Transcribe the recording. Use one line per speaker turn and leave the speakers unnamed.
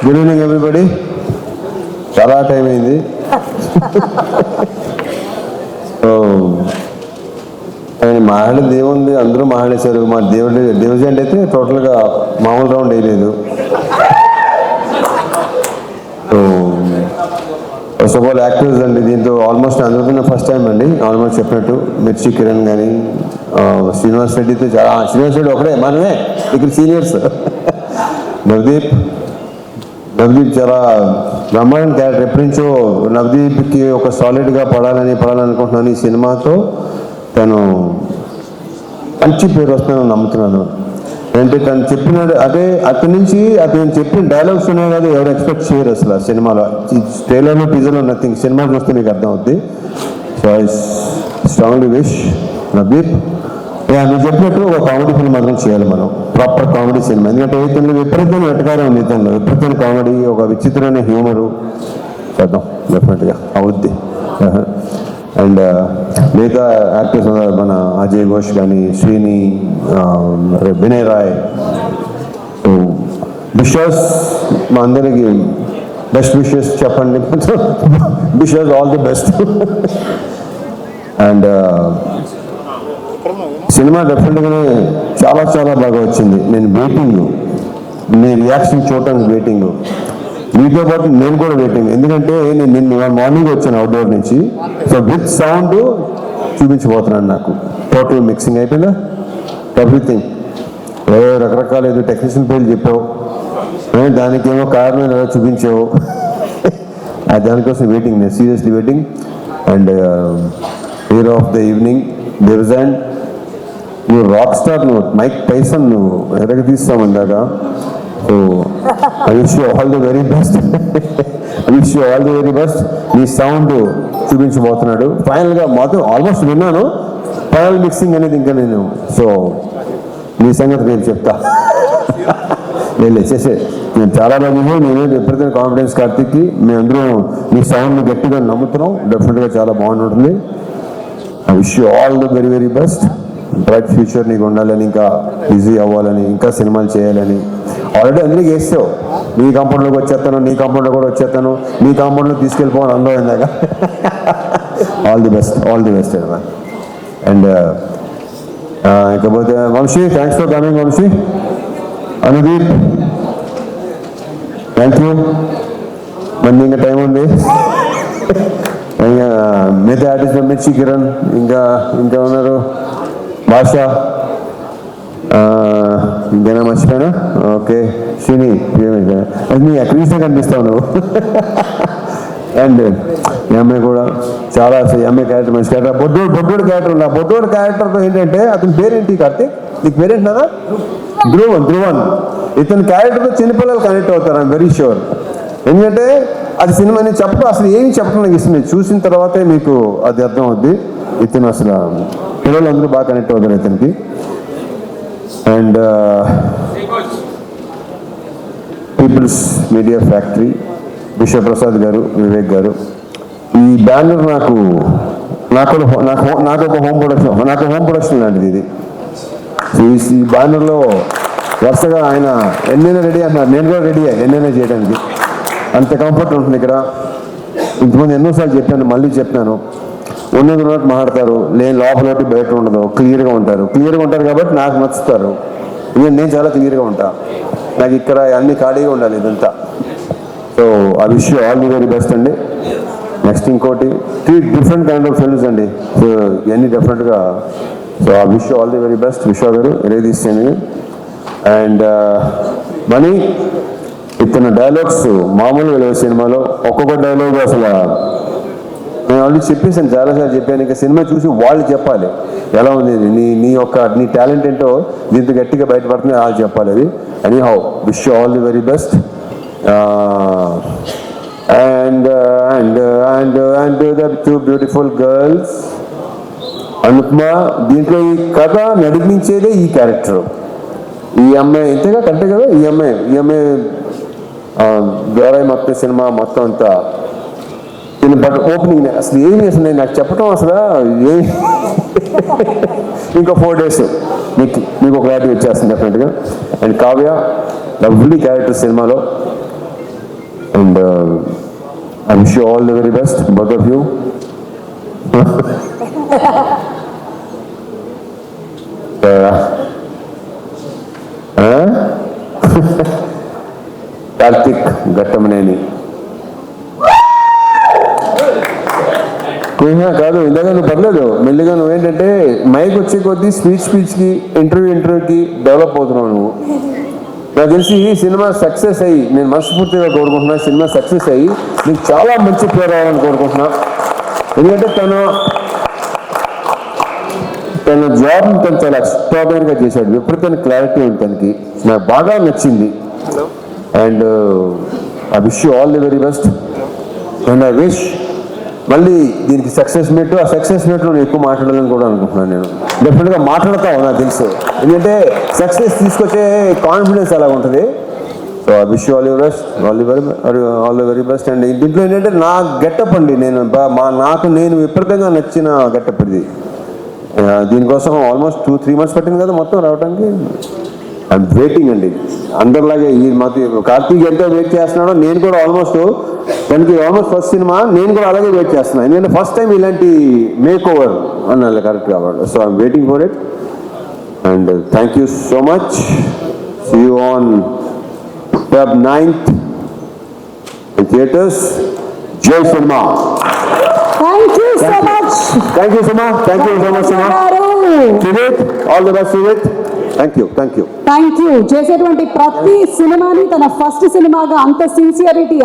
Good evening everybody. చాలా time అయింది. మాట్లాడేది ఏముంది, అందరూ మాట్లాడేశారు. మా డివిజన్ అయితే టోటల్గా మామూలు రౌండ్ వేయలేదు. ఫస్ట్ ఆఫ్ ఆల్ యాక్టర్స్ అండి, దీంతో ఆల్మోస్ట్ అందరికీ ఫస్ట్ టైం అండి. ఆల్మోస్ట్ చెప్పినట్టు మిర్చి కిరణ్ కానీ శ్రీనివాస్ రెడ్డితో చాలా, శ్రీనివాస్ రెడ్డి ఒకడే మనమే ఇక్కడ సీనియర్స్. నవదీప్ చాలా బ్రహ్మాండ క్యారెక్టర్. ఎప్పటి నుంచో నవదీప్కి ఒక సాలిడ్గా పడాలనుకుంటున్నాను. ఈ సినిమాతో తను మంచి పేరు వస్తుందని నమ్ముతున్నాను. అంటే తను చెప్పినాడు, అదే అతని నుంచి అతను చెప్పిన డైలాగ్స్ ఉన్నాయి కదా, ఎవరు ఎక్స్పెక్ట్ చేయరు అసలు ఆ సినిమాలో. ట్రైలర్లో టీజర్లో నథింగ్. సినిమా చూస్తే మీకు అర్థం అవుద్ది. So I strongly wish Navdeep, నువ్వు చెప్పినట్టు ఒక కామెడీ ఫిల్మ్ మాత్రం చేయాలి మనం, ప్రాపర్ కామెడీ సినిమా. ఎందుకంటే ఇతను విపరీతమైన వెటకారం ఉంది, ఇతను విపరీతమైన కామెడీ, ఒక విచిత్రమైన హ్యూమరు. చేద్దాం, డెఫినెట్గా అవుద్ది. అండ్ మిగతా యాక్టర్స్ మన అజయ్ ఘోష్ కానీ, శ్రీని, వినయ్ రాయ్, విషెస్ మా అందరికి బెస్ట్ విషెస్ చెప్పండి. Wishes all the best. And cinema డెఫినెట్గానే చాలా చాలా బాగా వచ్చింది. నేను వెయిటింగ్, నీ రియాక్షన్ చూడటానికి వెయిటింగ్. మీతో పాటు నేను కూడా వెయిటింగ్. ఎందుకంటే నేను నిన్న మార్నింగ్ వచ్చాను అవుట్డోర్ నుంచి. సో విత్ సౌండ్ చూపించబోతున్నాను. నాకు టోటల్ మిక్సింగ్ అయిపోయిందా, ఎవ్రీథింగ్. రకరకాల ఏదో టెక్నీషియన్ పేర్లు చెప్పావు, దానికేమో కారణం ఏదో చూపించావు. దానికోసం వెయిటింగ్, నేను seriously waiting. And hero of the evening division, నువ్వు రాక్ స్టార్, నువ్వు మైక్ టైసన్, నువ్వు ఎదగ తీస్తామందాక. So I wish you all the very best. I wish you all the very best. నీ సౌండ్ చూపించబోతున్నాడు. ఫైనల్గా మొత్తం ఆల్మోస్ట్ విన్నాను, ఫైనల్ మిక్సింగ్ అనేది ఇంకా నేను. సో నీ సంగతి నేను చెప్తా. నేను చేసే నేను చాలా రోజులు నేను ఎప్పుడైతే కాన్ఫిడెన్స్ కార్తీక్కి మేమందరం నీ సౌండ్ గట్టిగా నమ్ముతున్నాం. డెఫినెట్గా చాలా బాగుంటుంది. I wish you all the very very best. Bright future నీకు ఉండాలని, ఇంకా బిజీ అవ్వాలని, ఇంకా సినిమాలు చేయాలని. ఆల్రెడీ అందరికీ వేస్తావు, నీ కాంపౌండ్లోకి వచ్చేస్తాను, నీ కాంపౌండ్లో కూడా వచ్చేస్తాను, నీ కాంపౌండ్లో తీసుకెళ్ళిపోవడం అందులో ఇందాక. All the best, all the best. And ఇకపోతే Vamshi, thanks for coming Vamshi. Anudeep, thank you. మళ్ళీ ఇంకా టైం ఉంది. ఇంకా మిగతా ఆర్టిస్ట్ మిర్చి కిరణ్, ఇంకా ఉన్నారు భాష, ఇంకేనా మర్చిపోయాను? ఓకే, శ్రీని, నీ అక్రీస్గా కనిపిస్తావు నువ్వు. అండ్ ఈ అమ్మాయి కూడా చాలా, ఈ అమ్మాయి క్యారెక్టర్ మంచి క్యారెక్టర్. బొడ్డోడు క్యారెక్టర్ ఉన్నా. బొడ్డోడు క్యారెక్టర్తో ఏంటంటే, అతని పేరేంటి కార్తీక్? నీకు పేరేంటున్నారా? ధ్రువన్. ఇతని క్యారెక్టర్తో చిన్నపిల్లలు కనెక్ట్ అవుతారు, ఐఎమ్ వెరీ షూర్. ఎందుకంటే అది సినిమా నేను చెప్పడం, అసలు ఏమి చెప్పడం నాకు ఇష్టం లేదు. చూసిన తర్వాతే మీకు అది అర్థం అవుద్ది. ఇతను అసలు పిల్లలందరూ బాగా కనెక్ట్ అవుతారు ఇతనికి. And People's Media Factory, Vishwaprasad గారు, వివేక్ గారు. ఈ బ్యానర్ నాకు ఒక హోమ్ ప్రొడక్షన్ లాంటిది ఇది. ఈ బ్యానర్లో వరుసగా ఆయన ఎన్నైనా రెడీ అన్నారు, నేను కూడా రెడీ ఎన్నైనా చేయడానికి. అంత కంఫర్ట్ ఉంటుంది ఇక్కడ. ఇంతకుముందు ఎన్నోసార్లు చెప్పాను, మళ్ళీ చెప్పాను. ఉన్నది ఉన్నట్టు మాట్లాడతారు, లేని లోపల బయట ఉండదు, క్లియర్గా ఉంటారు కాబట్టి నాకు నచ్చుతారు. నేను చాలా క్లియర్గా ఉంటా. నాకు ఇక్కడ అన్ని ఖాళీగా ఉండాలి ఇదంతా. సో ఆ wish you all the very best అండి. నెక్స్ట్ ఇంకోటి 3 డిఫరెంట్ కైండ్ ఆఫ్ ఫిల్మ్స్ అండి. సో ఇవన్నీ డెఫినెట్గా. సో ఆ wish you all the very best. విశ్వ గారు రేదీస్తాను. అండ్ మనీ, ఇతను డైలాగ్స్ మామూలుగా లేవు సినిమాలో. ఒక్కొక్క డైలాగ్ అసలు నేను ఆల్రెడీ చెప్పేసాను, చాలాసార్లు చెప్పాను. ఇంకా సినిమా చూసి వాళ్ళు చెప్పాలి ఎలా ఉంది, నీ టాలెంట్ ఏంటో దీంతో గట్టిగా బయటపడుతుంది, వాళ్ళు చెప్పాలి అది. Anyhow wish you all the very best. And the 2 beautiful girls. Anupama, దీంట్లో ఈ కథ నడిపించేదే ఈ క్యారెక్టర్. ఈ అమ్మాయి ఇంతగా కంటే కదా, ఈ అమ్మాయి ద్వారా మొత్తం సినిమా మొత్తం అంతా. బట్ ఓపెనింగ్ అసలు ఏమి, అసలు నేను నాకు చెప్పడం అసలు ఏమి. ఇంకో 4 days మీకు ఒక క్లారిటీ వచ్చేస్తుంది డెఫినెట్గా. అండ్ కావ్య, లవ్లీ క్యారెక్టర్ సినిమాలో. And I wish you all the very best, both of you. Karthik Ghattamaneni కాదు, ఇందాక నువ్వు పర్లేదు, మెల్లిగా నువ్వేంటంటే మైక్ వచ్చే కొద్దీ స్పీచ్కి ఇంటర్వ్యూకి డెవలప్ అవుతున్నావు నువ్వు. నాకు తెలిసి ఈ సినిమా సక్సెస్ అయ్యి, నేను మనస్ఫూర్తిగా కోరుకుంటున్నా, సినిమా సక్సెస్ అయ్యి నీకు చాలా మంచి పేరు రావాలని కోరుకుంటున్నా. ఎందుకంటే తన జాబ్ని తను చాలా ఎక్స్ట్రాడనరీగా చేశాడు, విపరీతమైన క్లారిటీ ఉంది తనకి, నాకు బాగా నచ్చింది. And I wish you all the very best. And I wish మళ్ళీ దీనికి సక్సెస్ మీట్, ఆ సక్సెస్ మీట్లో నేను ఎక్కువ మాట్లాడాలని కూడా అనుకుంటున్నాను. నేను డెఫినెట్గా మాట్లాడతావు నాకు తెలుసు, ఎందుకంటే సక్సెస్ తీసుకొచ్చే కాన్ఫిడెన్స్ అలా ఉంటుంది. So I wish you all your best, all the very best. And దీంట్లో ఏంటంటే నా గెటప్ అండి, నాకు విపరీతంగా నచ్చిన గెటప్ ఇది. దీనికోసం ఆల్మోస్ట్ 2-3 months పట్టింది కదా మొత్తం రావడానికి. ఐఎమ్ వెయిటింగ్ అండి, అందరిలాగే ఈ మధ్య కార్తీక్ ఎంతో వెయిట్ చేస్తున్నాడో నేను కూడా ఆల్మోస్ట్ ఫస్ట్ సినిమా నేను కూడా అలాగే వెయిట్ చేస్తున్నాను. ఎందుకంటే ఫస్ట్ టైం ఇలాంటి మేక్ ఓవర్ అన్నాను కరెక్ట్ కాబట్టి. So I'm waiting for it. And thank you so much. See you on Feb 9th in theaters. Jai Cinema.
Thank you so much.
Thank you so much. Thank you so much, Cinema. Sujit, all the best, Sujit. Thank you.
Thank you. చేసేటువంటి ప్రతి సినిమాని తన first సినిమాగా అంత sincerity